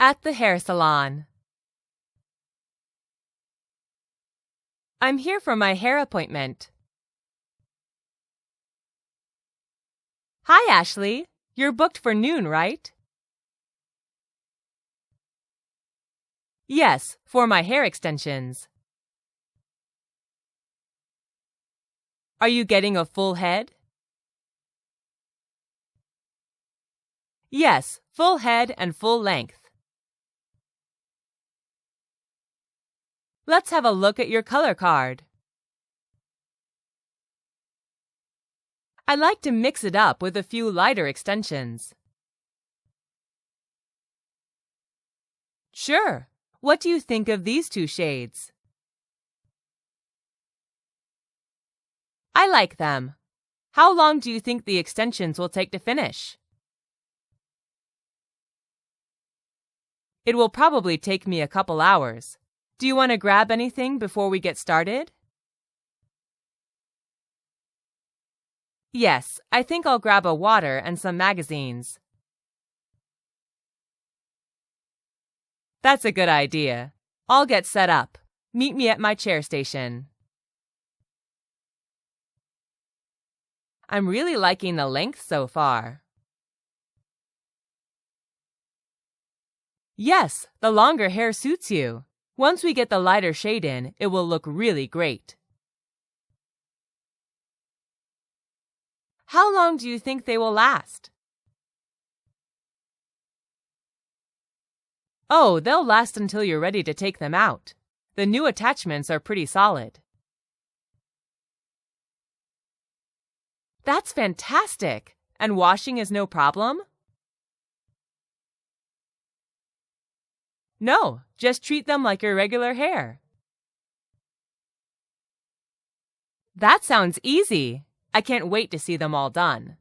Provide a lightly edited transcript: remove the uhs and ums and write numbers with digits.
At the hair salon. I'm here for my hair appointment. Hi, Ashley. You're booked for noon, right? Yes, for my hair extensions. Are you getting a full head? Yes, full head and full length. Let's have a look at your color card. I'd like to mix it up with a few lighter extensions. Sure. What do you think of these two shades? I like them. How long do you think the extensions will take to finish? It will probably take me a couple hours. Do you want to grab anything before we get started? Yes, I think I'll grab a water and some magazines. That's a good idea. I'll get set up. Meet me at my chair station. I'm really liking the length so far. Yes, the longer hair suits you. Once we get the lighter shade in, it will look really great. How long do you think they will last? Oh, they'll last until you're ready to take them out. The new attachments are pretty solid. That's fantastic! And washing is no problem? No, just treat them like your regular hair. That sounds easy. I can't wait to see them all done.